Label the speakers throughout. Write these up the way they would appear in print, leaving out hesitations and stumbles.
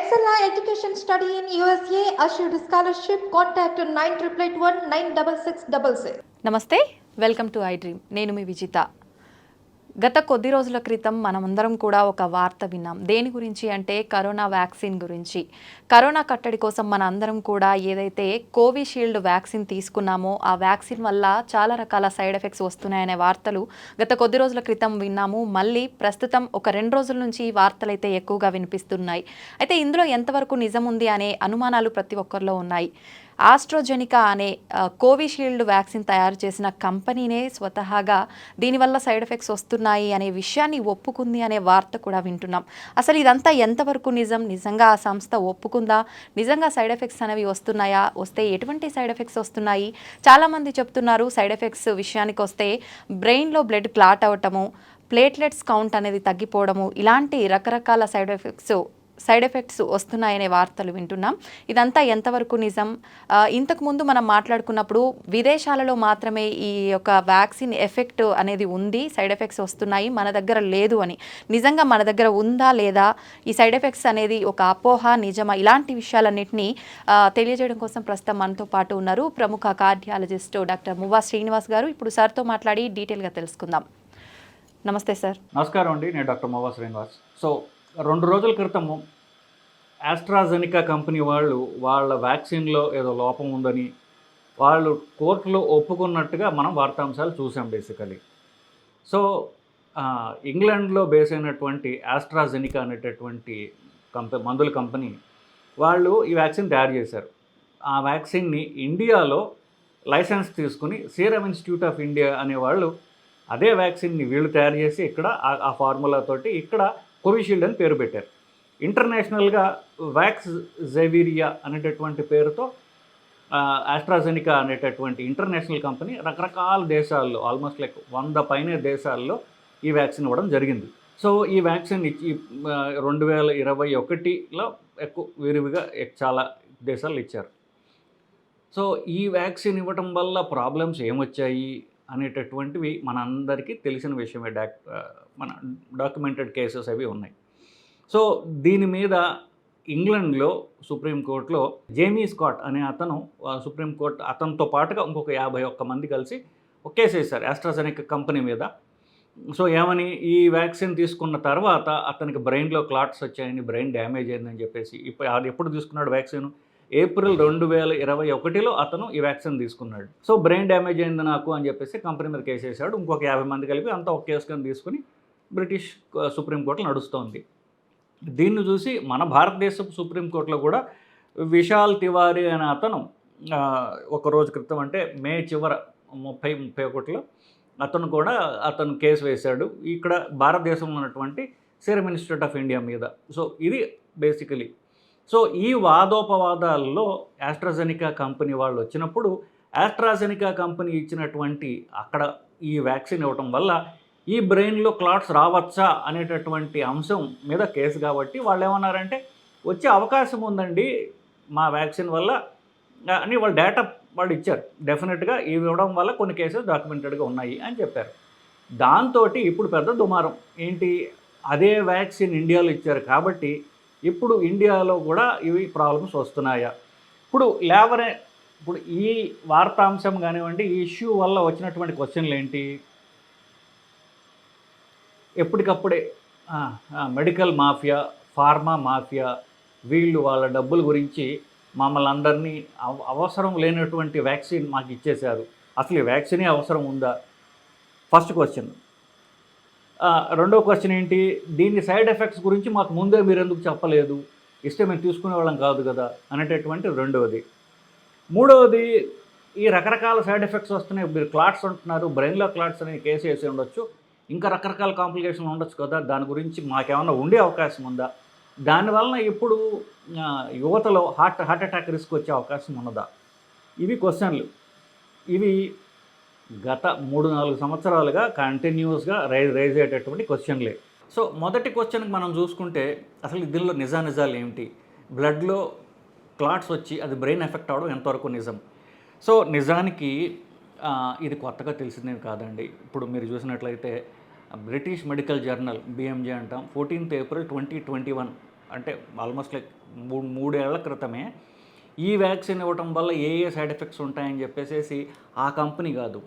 Speaker 1: Excella Education Study in USA assured scholarship. Contact 9881 96666.
Speaker 2: నమస్తే, welcome to I dream. నేను మీ విజిత. గత కొద్ది రోజుల క్రితం మనమందరం కూడా ఒక వార్త విన్నాం. దేని గురించి అంటే కరోనా వ్యాక్సిన్ గురించి. కరోనా కట్టడి కోసం మన అందరం కూడా ఏదైతే కోవిషీల్డ్ వ్యాక్సిన్ తీసుకున్నామో ఆ వ్యాక్సిన్ వల్ల చాలా రకాల సైడ్ ఎఫెక్ట్స్ వస్తున్నాయనే వార్తలు గత కొద్ది రోజుల క్రితం విన్నాము. మళ్ళీ ప్రస్తుతం ఒక 2 రోజుల నుంచి ఈ వార్తలు అయితే ఎక్కువగా వినిపిస్తున్నాయి. అయితే ఇందులో ఎంతవరకు నిజం ఉంది అనే అనుమానాలు ప్రతి ఒక్కరిలో ఉన్నాయి. ఆస్ట్రోజెనికా అనే కోవిషీల్డ్ వ్యాక్సిన్ తయారు చేసిన కంపెనీనే స్వతహాగా దీనివల్ల సైడ్ ఎఫెక్ట్స్ వస్తున్నాయి అనే విషయాన్ని ఒప్పుకుంది అనే వార్త కూడా వింటున్నాం. అసలు ఇదంతా ఎంతవరకు నిజం? నిజంగా ఆ సంస్థ ఒప్పుకుందా? నిజంగా సైడ్ ఎఫెక్ట్స్ అనేవి వస్తున్నాయా? వస్తే ఎటువంటి సైడ్ ఎఫెక్ట్స్ వస్తున్నాయి? చాలామంది చెప్తున్నారు సైడ్ ఎఫెక్ట్స్ విషయానికి వస్తే బ్రెయిన్లో బ్లడ్ క్లాట్ అవ్వటము, ప్లేట్లెట్స్ కౌంట్ అనేది తగ్గిపోవడము, ఇలాంటి రకరకాల సైడ్ ఎఫెక్ట్స్ వస్తున్నాయనే వార్తలు వింటున్నాం. ఇదంతా ఎంతవరకు నిజం? ఇంతకుముందు మనం మాట్లాడుకున్నప్పుడు విదేశాలలో మాత్రమే ఈ యొక్క వ్యాక్సిన్ ఎఫెక్ట్ అనేది ఉంది, సైడ్ ఎఫెక్ట్స్ వస్తున్నాయి, మన దగ్గర లేదు అని. నిజంగా మన దగ్గర ఉందా లేదా? ఈ సైడ్ ఎఫెక్ట్స్ అనేది ఒక అపోహ, నిజమా? ఇలాంటి విషయాలన్నింటినీ తెలియజేయడం కోసం ప్రస్తుతం మనతో పాటు ఉన్నారు ప్రముఖ కార్డియాలజిస్ట్ డాక్టర్ మువ్వా శ్రీనివాస్ గారు. ఇప్పుడు సార్తో మాట్లాడి డీటెయిల్గా తెలుసుకుందాం. నమస్తే సార్.
Speaker 3: నమస్కారం అండి, నేను డాక్టర్ మువ్వా శ్రీనివాస్. 2 రోజుల క్రితము ఆస్ట్రాజెనికా కంపెనీ వాళ్ళు వాళ్ళ వ్యాక్సిన్లో ఏదో లోపం ఉందని వాళ్ళు కోర్టులో ఒప్పుకున్నట్టుగా మనం వార్తాంశాలు చూసాం బేసికలీ. సో ఇంగ్లాండ్లో బేస్ అయినటువంటి ఆస్ట్రాజెనికా అనేటటువంటి మందుల కంపెనీ వాళ్ళు ఈ వ్యాక్సిన్ తయారు చేశారు. ఆ వ్యాక్సిన్ని ఇండియాలో లైసెన్స్ తీసుకుని సీరం ఇన్స్టిట్యూట్ ఆఫ్ ఇండియా అనేవాళ్ళు అదే వ్యాక్సిన్ని వీళ్ళు తయారు చేసి ఇక్కడ ఆ ఫార్ములాతోటి ఇక్కడ కోవిషీల్డ్ అని పేరు పెట్టారు. ఇంటర్నేషనల్గా వ్యాక్స్ జెవీరియా అనేటటువంటి పేరుతో ఆస్ట్రాజెనికా అనేటటువంటి ఇంటర్నేషనల్ కంపెనీ రకరకాల దేశాల్లో ఆల్మోస్ట్ లైక్ 100 పైనే దేశాల్లో ఈ వ్యాక్సిన్ ఇవ్వడం జరిగింది. సో ఈ వ్యాక్సిన్ 2021లో ఎక్కువ విరివిగా చాలా దేశాల్లో ఇచ్చారు. సో ఈ వ్యాక్సిన్ ఇవ్వటం వల్ల ప్రాబ్లమ్స్ ఏమొచ్చాయి అనేటటువంటివి మనందరికీ తెలిసిన విషయమే. మన డాక్యుమెంటెడ్ కేసెస్ అవి ఉన్నాయి. సో దీని మీద ఇంగ్లాండ్లో సుప్రీంకోర్టులో జేమీ స్కాట్ అనే అతను సుప్రీంకోర్టు అతనితో పాటుగా ఇంకొక 51 మంది కలిసి ఒక కేసు వేశారు ఆస్ట్రాజెనికా కంపెనీ మీద. సో ఏమని, ఈ వ్యాక్సిన్ తీసుకున్న తర్వాత అతనికి బ్రెయిన్లో క్లాట్స్ వచ్చాయని, బ్రెయిన్ డ్యామేజ్ అయిందని చెప్పేసి. అది ఎప్పుడు తీసుకున్నాడు వ్యాక్సిన్? ఏప్రిల్ 2021లో అతను ఈ వ్యాక్సిన్ తీసుకున్నాడు. సో బ్రెయిన్ డ్యామేజ్ అయింది నాకు అని చెప్పేసి కంపెనీ మీద కేసు వేసాడు. ఇంకొక 50 మంది కలిపి అంతా ఒక కేసు కింద తీసుకుని బ్రిటిష్ సుప్రీంకోర్టులో నడుస్తోంది. దీన్ని చూసి మన భారతదేశపు సుప్రీంకోర్టులో కూడా విశాల్ తివారీ అనే అతను ఒక రోజు క్రితం అంటే మే చివర 31లో అతను కేసు వేశాడు ఇక్కడ భారతదేశంలో ఉన్నటువంటి సీరం ఇన్స్టిట్యూట్ ఆఫ్ ఇండియా మీద. సో ఇది బేసికలీ. సో ఈ వాదోపవాదాల్లో ఆస్ట్రాజెనికా కంపెనీ వాళ్ళు వచ్చినప్పుడు ఆస్ట్రాజెనికా కంపెనీ ఇచ్చినటువంటి అక్కడ ఈ వ్యాక్సిన్ ఇవ్వటం వల్ల ఈ బ్రెయిన్లో క్లాట్స్ రావచ్చా అనేటటువంటి అంశం మీద కేసు కాబట్టి వాళ్ళు ఏమన్నారంటే వచ్చే అవకాశం ఉందండి మా వ్యాక్సిన్ వల్ల అని వాళ్ళు డేటా వాళ్ళు ఇచ్చారు. డెఫినెట్గా ఇవి ఇవ్వడం వల్ల కొన్ని కేసెస్ డాక్యుమెంటెడ్గా ఉన్నాయి అని చెప్పారు. దాంతో ఇప్పుడు పెద్ద దుమారం ఏంటి, అదే వ్యాక్సిన్ ఇండియాలో ఇచ్చారు కాబట్టి ఇప్పుడు ఇండియాలో కూడా ఇవి ప్రాబ్లమ్స్ వస్తున్నాయా? ఇప్పుడు ఈ వార్తాంశం కానివ్వండి, ఈ ఇష్యూ వల్ల వచ్చినటువంటి క్వశ్చన్లు ఏంటి? ఎప్పటికప్పుడే మెడికల్ మాఫియా, ఫార్మా మాఫియా వీళ్ళు వాళ్ళ డబ్బుల గురించి మమ్మల్ని అందరినీ అవసరం లేనటువంటి వ్యాక్సిన్ మాకు ఇచ్చేశారు, అసలు ఈ వ్యాక్సినే అవసరం ఉందా? First question. రెండో క్వశ్చన్ ఏంటి, దీని సైడ్ ఎఫెక్ట్స్ గురించి మాకు ముందే మీరు ఎందుకు చెప్పలేదు, ఇస్తే మేము తీసుకునే వాళ్ళం కాదు కదా అనేటటువంటి రెండవది. మూడవది, ఈ రకరకాల సైడ్ ఎఫెక్ట్స్ వస్తున్నాయి, మీరు క్లాట్స్ అంటున్నారు, బ్రెయిన్లో క్లాట్స్ అనే కేసు వేసి ఉండొచ్చు, ఇంకా రకరకాల కాంప్లికేషన్లు ఉండొచ్చు కదా, దాని గురించి మాకేమన్నా ఉండే అవకాశం ఉందా? దానివలన ఇప్పుడు యువతలో హార్ట్ అటాక్ రిస్క్ వచ్చే అవకాశం ఉన్నదా? ఇవి క్వశ్చన్లు. ఇవి గత 3-4 సంవత్సరాలుగా కంటిన్యూస్గా రైజ్ అయ్యేటటువంటి క్వశ్చన్లే. సో మొదటి క్వశ్చన్కి మనం చూసుకుంటే అసలు దీనిలో నిజాలు ఏమిటి? బ్లడ్లో క్లాట్స్ వచ్చి అది బ్రెయిన్ ఎఫెక్ట్ అవ్వడం ఎంతవరకు నిజం? సో నిజానికి ఇది కొత్తగా తెలిసిందేమి కాదండి. ఇప్పుడు మీరు చూసినట్లయితే బ్రిటిష్ మెడికల్ జర్నల్ BMJ అంటాం, 14th April 2021 అంటే ఆల్మోస్ట్ లైక్ మూడేళ్ల క్రితమే ఈ వ్యాక్సిన్ ఇవ్వటం వల్ల ఏ సైడ్ ఎఫెక్ట్స్ ఉంటాయని చెప్పేసి ఆ కంపెనీ కాదు,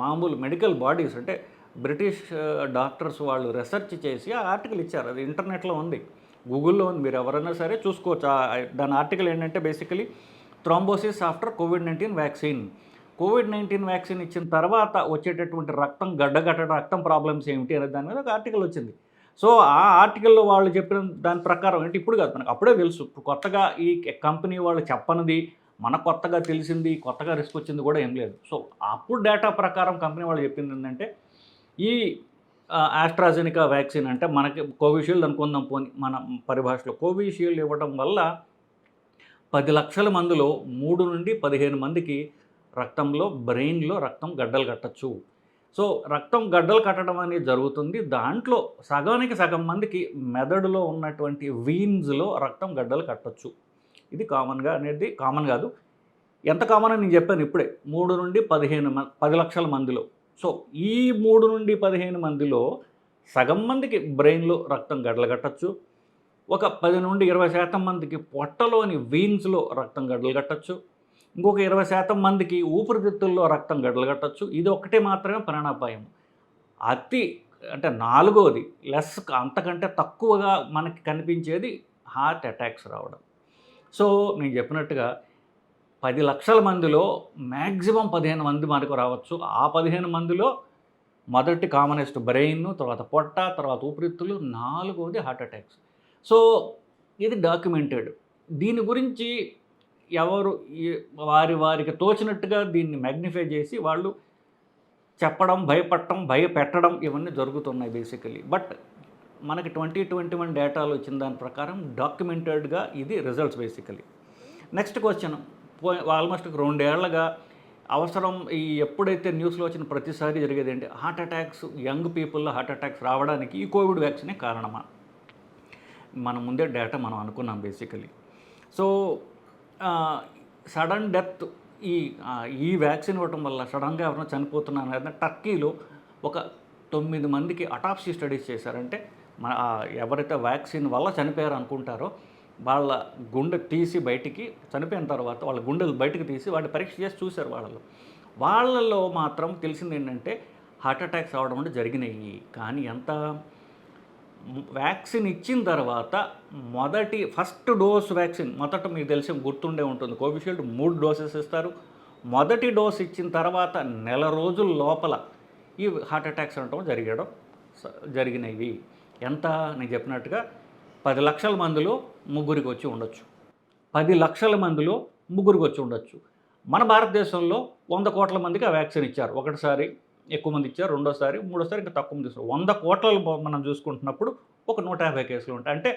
Speaker 3: మామూలు మెడికల్ బాడీస్ అంటే బ్రిటిష్ డాక్టర్స్ వాళ్ళు రీసెర్చ్ చేసి ఆ ఆర్టికల్ ఇచ్చారు. అది ఇంటర్నెట్లో ఉంది, గూగుల్లో ఉంది, మీరు ఎవరైనా సరే చూసుకోవచ్చు. దాని ఆర్టికల్ ఏంటంటే basically thrombosis after COVID-19 vaccine. COVID-19 vaccine ఇచ్చిన తర్వాత వచ్చేటటువంటి రక్తం గడ్డగట్టడం, రక్తం ప్రాబ్లమ్స్ ఏమిటి అనే దాని మీద ఒక ఆర్టికల్ వచ్చింది. సో ఆ ఆర్టికల్లో వాళ్ళు చెప్పిన దాని ప్రకారం అంటే ఇప్పుడు కాదు, మనకు అప్పుడే తెలుసు. ఇప్పుడు కొత్తగా ఈ కంపెనీ వాళ్ళు చెప్పనిది మనకు కొత్తగా తెలిసింది, కొత్తగా రిస్క్ వచ్చింది కూడా ఏం లేదు. సో అప్పుడు డేటా ప్రకారం కంపెనీ వాళ్ళు చెప్పింది ఏంటంటే ఈ ఆస్ట్రాజెనికా వ్యాక్సిన్ అంటే మనకి కోవిషీల్డ్ అనుకుందాం పోని మన పరిభాషలో, కోవిషీల్డ్ ఇవ్వడం వల్ల 10 లక్షల మందిలో 3 నుండి 15 మందికి రక్తంలో బ్రెయిన్లో రక్తం గడ్డలు కట్టచ్చు. సో రక్తం గడ్డలు కట్టడం అనేది జరుగుతుంది. దాంట్లో సగానికి సగం మందికి మెదడులో ఉన్నటువంటి వీన్స్లో రక్తం గడ్డలు కట్టచ్చు. ఇది కామన్గా అనేది కామన్ కాదు, ఎంత కామన్ అని నేను చెప్పాను ఇప్పుడే. 3 నుండి 10 లక్షల మందిలో. సో ఈ 3 నుండి 15 మందిలో సగం మందికి బ్రెయిన్లో రక్తం గడ్డలు కట్టచ్చు. ఒక 10 నుండి 20% మందికి పొట్టలోని వీన్స్లో రక్తం గడ్డలు కట్టచ్చు. ఇంకొక 20% మందికి ఊపిరితిత్తుల్లో రక్తం గడ్డలు కట్టచ్చు. ఇది ఒక్కటే మాత్రమే ప్రాణాపాయం. అతి అంటే నాలుగోది లెస్, అంతకంటే తక్కువగా మనకి కనిపించేది హార్ట్ అటాక్స్ రావడం. సో నేను చెప్పినట్టుగా 10 లక్షల మందిలో మ్యాక్సిమం 15 మంది మనకు రావచ్చు. ఆ 15 మందిలో మొదటి కామనెస్ట్ బ్రెయిన్, తర్వాత పొట్ట, తర్వాత ఊపిరితిత్తులు, నాలుగోది హార్ట్ అటాక్స్. సో ఇది డాక్యుమెంటెడ్. దీని గురించి ఎవరు వారికి తోచినట్టుగా దీన్ని మ్యాగ్నిఫై చేసి వాళ్ళు చెప్పడం, భయపడటం, భయపెట్టడం ఇవన్నీ జరుగుతున్నాయి బేసికలీ. బట్ మనకి 2021 డేటాలు వచ్చిన దాని ప్రకారం డాక్యుమెంటెడ్గా ఇది results basically. Next question, almost 2 ఏళ్లుగా అవసరం ఈ ఎప్పుడైతే న్యూస్లో వచ్చిన ప్రతిసారి జరిగేది ఏంటి, హార్ట్ అటాక్స్, యంగ్ పీపుల్లో హార్ట్ అటాక్స్ రావడానికి ఈ కోవిడ్ వ్యాక్సినే కారణమా? మనం ముందే డేటా మనం అనుకున్నాం బేసికలీ. సో సడన్ డెత్ ఈ వ్యాక్సిన్ ఇవ్వటం వల్ల సడన్గా ఎవరైనా చనిపోతున్నారు అనేది టర్కీలో ఒక 9 మందికి అటాప్సీ స్టడీస్ చేశారంటే మన ఎవరైతే వ్యాక్సిన్ వల్ల చనిపోయారు అనుకుంటారో వాళ్ళ గుండె తీసి బయటికి, చనిపోయిన తర్వాత వాళ్ళ గుండెలు బయటకు తీసి వాటి పరీక్ష చేసి చూశారు. వాళ్ళలో మాత్రం తెలిసింది ఏంటంటే హార్ట్ అటాక్స్ అవడం అంటే జరిగినాయి. కానీ ఎంత వ్యాక్సిన్ ఇచ్చిన తర్వాత ఫస్ట్ డోస్ వ్యాక్సిన్ మొదట మీకు తెలిసి గుర్తుండే ఉంటుంది, కోవిషీల్డ్ 3 డోసెస్ ఇస్తారు. మొదటి డోస్ ఇచ్చిన తర్వాత నెల రోజుల లోపల ఈ హార్ట్ అటాక్స్ అనటం జరిగినవి. ఎంత నేను చెప్పినట్టుగా 10 లక్షల మందిలో 3కి వచ్చి ఉండొచ్చు. 10 లక్షల మందిలో 3కి వచ్చి ఉండొచ్చు. మన భారతదేశంలో 100 కోట్ల మందికి ఆ వ్యాక్సిన్ ఇచ్చారు. ఒకటిసారి ఎక్కువ మంది ఇచ్చారు, రెండోసారి, మూడోసారి ఇంకా తక్కువ మంది ఇస్తారు. 100 కోట్లలో మనం చూసుకుంటున్నప్పుడు ఒక 150 కేసులు ఉంటాయి. అంటే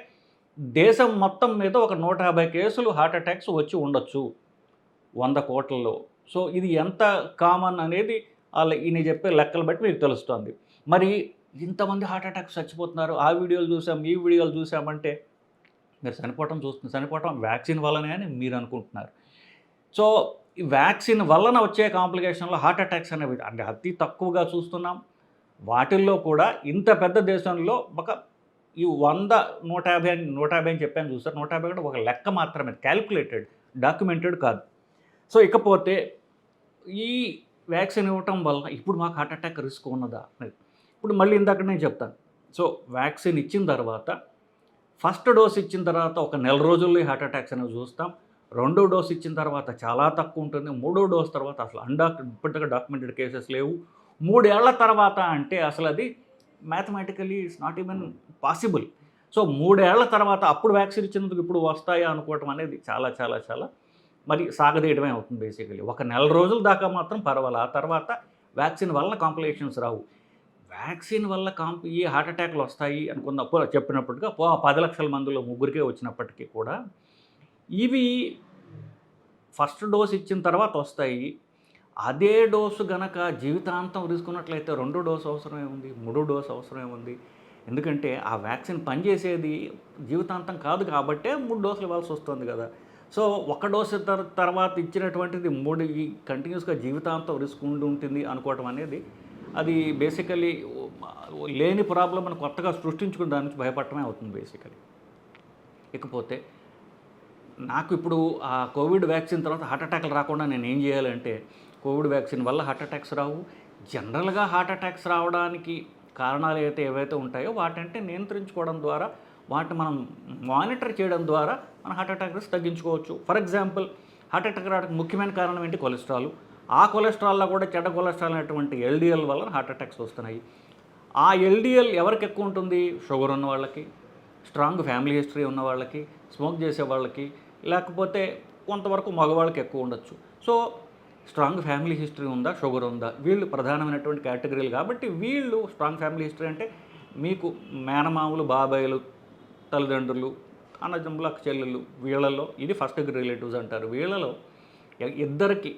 Speaker 3: దేశం మొత్తం మీద ఒక 150 కేసులు హార్ట్ అటాక్స్ వచ్చి ఉండొచ్చు 100 కోట్లలో. సో ఇది ఎంత కామన్ అనేది ఈయన చెప్పే లెక్కలు బట్టి మీకు తెలుస్తుంది. మరి ఇంతమంది హార్ట్ అటాక్స్ చచ్చిపోతున్నారు, ఆ వీడియోలు చూసాం, ఈ వీడియోలు చూసామంటే మీరు చనిపోవటం వ్యాక్సిన్ వల్లనే అని మీరు అనుకుంటున్నారు. సో ఈ వ్యాక్సిన్ వలన వచ్చే కాంప్లికేషన్లో హార్ట్ అటాక్స్ అనేవి అంటే అతి తక్కువగా చూస్తున్నాం. వాటిల్లో కూడా ఇంత పెద్ద దేశంలో ఈ 100, 150 అని చెప్పాను చూసారు, 150 కూడా ఒక లెక్క మాత్రమే, క్యాల్కులేటెడ్, డాక్యుమెంటెడ్ కాదు. సో ఇకపోతే ఈ వ్యాక్సిన్ ఇవ్వటం వల్ల ఇప్పుడు మాకు హార్ట్ అటాక్ రిస్క్ ఉన్నదా? ఇప్పుడు మళ్ళీ ఇందాక నేను చెప్తాను. సో వ్యాక్సిన్ ఇచ్చిన తర్వాత ఫస్ట్ డోస్ ఇచ్చిన తర్వాత ఒక నెల రోజుల్లో హార్ట్ అటాక్స్ అనేవి చూస్తాం. 2వ డోస్ ఇచ్చిన తర్వాత చాలా తక్కువ ఉంటుంది. 3వ డోస్ తర్వాత అసలు ఇప్పటిదాకా డాక్యుమెంటెడ్ కేసెస్ లేవు. 3 ఏళ్ల తర్వాత అంటే అసలు అది mathematically it's not even possible. So 3 ఏళ్ల తర్వాత అప్పుడు వ్యాక్సిన్ ఇచ్చినందుకు ఇప్పుడు వస్తాయా అనుకోవటం అనేది చాలా చాలా చాలా మరి సాగదీయడమే అవుతుంది బేసికలీ. ఒక నెల రోజుల దాకా మాత్రం పర్వాలేదు, ఆ తర్వాత వ్యాక్సిన్ వల్ల కాంప్లికేషన్స్ రావు. వ్యాక్సిన్ వల్ల ఈ హార్ట్ అటాక్లు వస్తాయి అనుకున్నప్పుడు చెప్పినప్పటిగా 10 లక్షల మందిలో 3కే వచ్చినప్పటికీ కూడా ఇవి ఫస్ట్ డోస్ ఇచ్చిన తర్వాత వస్తాయి. అదే డోసు గనక జీవితాంతం తీసుకున్నట్లయితే 2వ డోసు అవసరమే ఉంది, 3వ డోసు అవసరమే ఉంది. ఎందుకంటే ఆ వ్యాక్సిన్ పనిచేసేది జీవితాంతం కాదు కాబట్టే 3 డోసులు ఇవ్వాల్సి వస్తుంది కదా. సో 1 డోసు తర్వాత ఇచ్చినటువంటిది 3 కంటిన్యూస్గా జీవితాంతం రిస్క్ ఉంటుంది అనుకోవటం అనేది అది బేసికలీ లేని ప్రాబ్లం మనం కొత్తగా సృష్టించుకుని దాని నుంచి భయపడటమే అవుతుంది బేసికలీ. ఇకపోతే నాకు ఇప్పుడు ఆ కోవిడ్ వ్యాక్సిన్ తర్వాత హార్ట్ అటాక్లు రాకుండా నేను ఏం చేయాలంటే, కోవిడ్ వ్యాక్సిన్ వల్ల హార్ట్ అటాక్స్ రావు. జనరల్గా హార్ట్ అటాక్స్ రావడానికి కారణాలు ఏవైతే ఉంటాయో వాటంటే నియంత్రించుకోవడం ద్వారా, వాటిని మనం మానిటర్ చేయడం ద్వారా మన హార్ట్ అటాక్ రిస్క్ తగ్గించుకోవచ్చు. ఫర్ ఎగ్జాంపుల్, హార్ట్ అటాక్ రావడానికి ముఖ్యమైన కారణం ఏంటి? కొలెస్ట్రాల్. ఆ కొలెస్ట్రాల్లో కూడా చెడ్డ కొలెస్ట్రాల్ అనేటువంటి ఎల్డిఎల్ వల్ల హార్ట్ అటాక్స్ వస్తున్నాయి. ఆ ఎల్డిఎల్ ఎవరికి ఎక్కువ ఉంటుంది? షుగర్ ఉన్న వాళ్ళకి, స్ట్రాంగ్ ఫ్యామిలీ హిస్టరీ ఉన్న వాళ్ళకి, స్మోక్ చేసే వాళ్ళకి, లేకపోతే కొంతవరకు మగవాళ్ళకి ఎక్కువ ఉండొచ్చు. సో స్ట్రాంగ్ ఫ్యామిలీ హిస్టరీ ఉందా, షుగర్ ఉందా, వీళ్ళు ప్రధానమైనటువంటి కేటగిరీలు. కాబట్టి వీళ్ళు స్ట్రాంగ్ ఫ్యామిలీ హిస్టరీ అంటే మీకు మేనమామలు, బాబాయిలు, తల్లిదండ్రులు, అన్నదమ్ములు, అక్క చెల్లెళ్ళు, వీళ్ళలో ఇది ఫస్ట్ డిగ్రీ రిలేటివ్స్ అంటారు. వీళ్ళలో ఇద్దరికి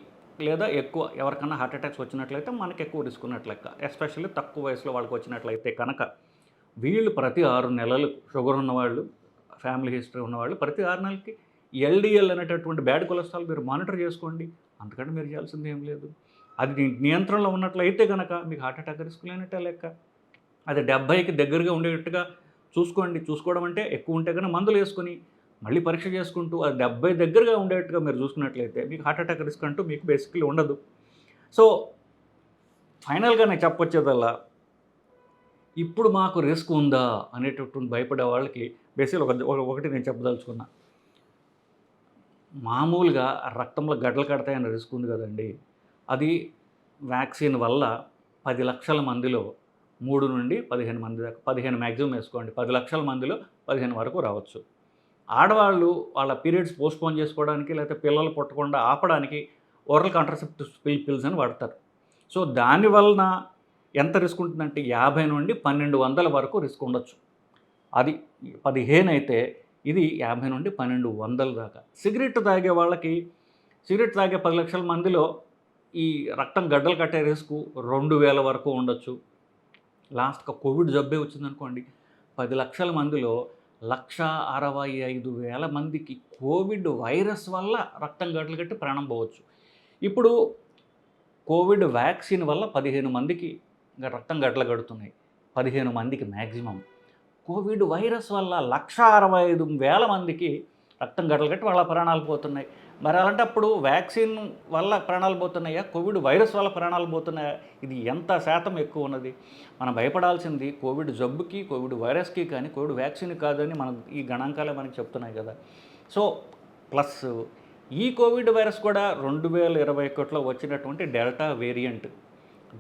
Speaker 3: లేదా ఎక్కువ ఎవరికన్నా హార్ట్ అటాక్స్ వచ్చినట్లయితే మనకు ఎక్కువ రిస్క్ ఉన్నట్లు లెక్క. ఎస్పెషల్లీ తక్కువ వయసులో వాళ్ళకి వచ్చినట్లయితే కనుక వీళ్ళు ప్రతి 6 నెలలు, షుగర్ ఉన్నవాళ్ళు, ఫ్యామిలీ హిస్టరీ ఉన్నవాళ్ళు ప్రతి 6 నెలలకి ఎల్డిఎల్ అనేటటువంటి బ్యాడ్ కొలెస్ట్రాల్ మీరు మానిటర్ చేసుకోండి. అంతకంటే మీరు చేయాల్సింది ఏం లేదు. అది నియంత్రణలో ఉన్నట్లయితే కనుక మీకు హార్ట్ అటాక్ రిస్క్ లేనట్టే లెక్క. అది 70కి దగ్గరగా ఉండేటట్టుగా చూసుకోండి. చూసుకోవడం అంటే ఎక్కువ ఉంటే కనుక మందులు వేసుకొని మళ్ళీ పరీక్ష చేసుకుంటూ అది 70 దగ్గరగా ఉండేట్టుగా మీరు చూసుకున్నట్లయితే మీకు హార్ట్ అటాక్ రిస్క్ అంటూ మీకు బేసిక్లీ ఉండదు. సో ఫైనల్గా నేను చెప్పొచ్చేదల్లా, ఇప్పుడు మాకు రిస్క్ ఉందా అనేటటువంటి భయపడే వాళ్ళకి బేసిక్గా ఒకటి నేను చెప్పదలుచుకున్నా. మామూలుగా రక్తంలో గడ్డలు కడతాయన్న రిస్క్ ఉంది కదండి, అది వ్యాక్సిన్ వల్ల 10 లక్షల మందిలో 3 నుండి 15 మంది దాకా, 15 మ్యాక్సిమం వేసుకోండి, 10 లక్షల మందిలో 15 వరకు రావచ్చు. ఆడవాళ్ళు వాళ్ళ పీరియడ్స్ పోస్ట్పోన్ చేసుకోవడానికి, లేకపోతే పిల్లలు పుట్టకుండా ఆపడానికి ఓరల్ కాంట్రసెప్టివ్ పిల్స్ అని వాడతారు. సో దానివలన ఎంత రిస్క్ ఉంటుందంటే 50 నుండి 1200 వరకు రిస్క్ ఉండొచ్చు. అది 15 అయితే ఇది 50 నుండి 1200 దాకా. సిగరెట్ తాగే వాళ్ళకి, సిగరెట్ తాగే 10 లక్షల మందిలో ఈ రక్తం గడ్డలు కట్టే రిస్క్ 2000 వరకు ఉండొచ్చు. లాస్ట్గా కోవిడ్ జబ్బే వచ్చిందనుకోండి, 10 లక్షల మందిలో 1,65,000 మందికి కోవిడ్ వైరస్ వల్ల రక్తం గడ్డలు కట్టి ప్రాణం పోవచ్చు. ఇప్పుడు కోవిడ్ వ్యాక్సిన్ వల్ల 15 మందికి రక్తం గడ్డలు కడుతున్నాయి, 15 మందికి మ్యాక్సిమం. కోవిడ్ వైరస్ వల్ల 1,65,000 మందికి రక్తం గడ్డలు కట్టి వాళ్ళ ప్రాణాలు పోతున్నాయి. మరి అలాంటప్పుడు వ్యాక్సిన్ వల్ల ప్రాణాలు పోతున్నాయా, కోవిడ్ వైరస్ వల్ల ప్రాణాలు పోతున్నాయా? ఇది ఎంత శాతం ఎక్కువ ఉన్నది? మనం భయపడాల్సింది కోవిడ్ జబ్బుకి, కోవిడ్ వైరస్కి కానీ కోవిడ్ వ్యాక్సిన్ కాదని మనం ఈ గణాంకాలే మనకి చెప్తున్నాయి కదా. సో ప్లస్ ఈ కోవిడ్ వైరస్ కూడా 2021లో వచ్చినటువంటి డెల్టా వేరియంట్,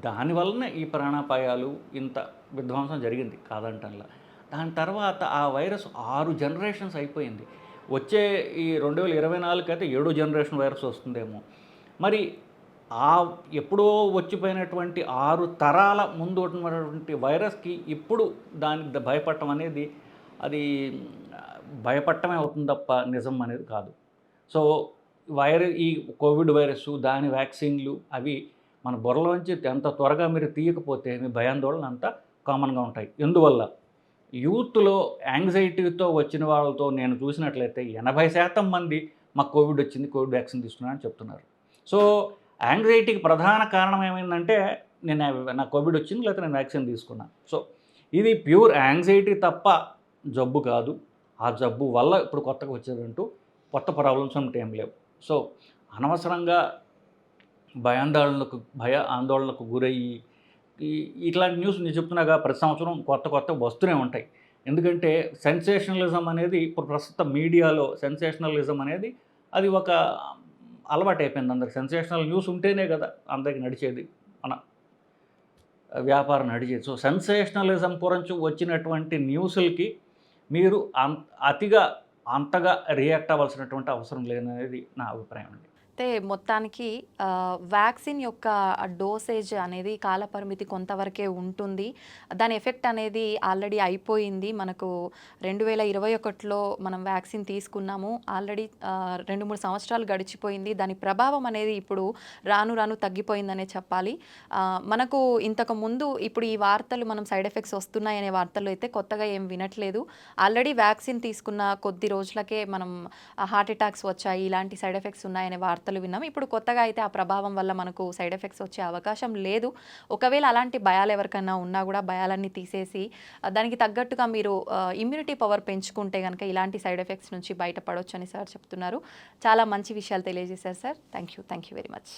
Speaker 3: దానివలన ఈ ప్రాణాపాయాలు ఇంత విధ్వంసం జరిగింది కాదంటల్లా. దాని తర్వాత ఆ వైరస్ 6 జనరేషన్స్ అయిపోయింది. వచ్చే ఈ 2024 అయితే 7వ జనరేషన్ వైరస్ వస్తుందేమో. మరి ఎప్పుడో వచ్చిపోయినటువంటి 6 తరాల ముందు ఉన్నటువంటి వైరస్కి ఇప్పుడు దానికి భయపడటం అనేది అది భయపడటమే అవుతుంది తప్ప నిజం అనేది కాదు. సో ఈ కోవిడ్ వైరస్, దాని వ్యాక్సిన్లు అవి మన బుర్రలోంచి ఎంత త్వరగా మీరు తీయకపోతే మీ భయాందోళన అంతా కామన్గా ఉంటాయి. ఎందువల్ల యూత్లో యాంగ్జైటీతో వచ్చిన వాళ్ళతో నేను చూసినట్లయితే 80% మంది మాకు కోవిడ్ వచ్చింది, కోవిడ్ వ్యాక్సిన్ తీసుకున్నానని చెప్తున్నారు. సో యాంగ్జైటీకి ప్రధాన కారణం ఏమైందంటే నాకు కోవిడ్ వచ్చింది లేకపోతే నేను వ్యాక్సిన్ తీసుకున్నాను. సో ఇది ప్యూర్ యాంగ్జైటీ తప్ప జబ్బు కాదు. ఆ జబ్బు వల్ల ఇప్పుడు కొత్తగా వచ్చేదంటూ కొత్త ప్రాబ్లమ్స్ అంటే ఏం లేవు. సో అనవసరంగా భయ ఆందోళనకు గురయ్యి ఇట్లాంటి న్యూస్ నేను చెప్తున్నాగా, ప్రతి సంవత్సరం కొత్త వస్తూనే ఉంటాయి. ఎందుకంటే సెన్సేషనలిజం అనేది ఇప్పుడు ప్రస్తుత మీడియాలో సెన్సేషనలిజం అనేది అది ఒక అలవాటు అయిపోయింది అందరికి. సెన్సేషనల్ న్యూస్ ఉంటేనే కదా అందరికి నడిచేది, మన వ్యాపారం నడిచేది. సో సెన్సేషనలిజం గురించి వచ్చినటువంటి న్యూస్లకి మీరు అంతగా రియాక్ట్ అవ్వాల్సినటువంటి అవసరం లేదనేది నా అభిప్రాయం అండి.
Speaker 2: అయితే మొత్తానికి వ్యాక్సిన్ యొక్క డోసేజ్ అనేది కాలపరిమితి కొంతవరకే ఉంటుంది. దాని ఎఫెక్ట్ అనేది ఆల్రెడీ అయిపోయింది. మనకు 2021లో మనం వ్యాక్సిన్ తీసుకున్నాము. ఆల్రెడీ 2-3 సంవత్సరాలు గడిచిపోయింది. దాని ప్రభావం అనేది ఇప్పుడు రాను తగ్గిపోయిందనే చెప్పాలి. మనకు ఇంతకు ముందు ఇప్పుడు ఈ వార్తలు మనం సైడ్ ఎఫెక్ట్స్ వస్తున్నాయనే వార్తలు అయితే కొత్తగా ఏం వినట్లేదు. ఆల్రెడీ వ్యాక్సిన్ తీసుకున్న కొద్ది రోజులకే మనం హార్ట్ అటాక్స్ వచ్చాయి, ఇలాంటి సైడ్ ఎఫెక్ట్స్ ఉన్నాయనే వార్త వార్తలు విన్నాం. ఇప్పుడు కొత్తగా అయితే ఆ ప్రభావం వల్ల మనకు సైడ్ ఎఫెక్ట్స్ వచ్చే అవకాశం లేదు. ఒకవేళ అలాంటి భయాలు ఎవరికైనా ఉన్నా కూడా భయాలన్నీ తీసేసి దానికి తగ్గట్టుగా మీరు ఇమ్యూనిటీ పవర్ పెంచుకుంటే కనుక ఇలాంటి సైడ్ ఎఫెక్ట్స్ నుంచి బయటపడవచ్చు అని సార్ చెప్తున్నారు. చాలా మంచి విషయాలు తెలియజేశారు sir. Thank you very much.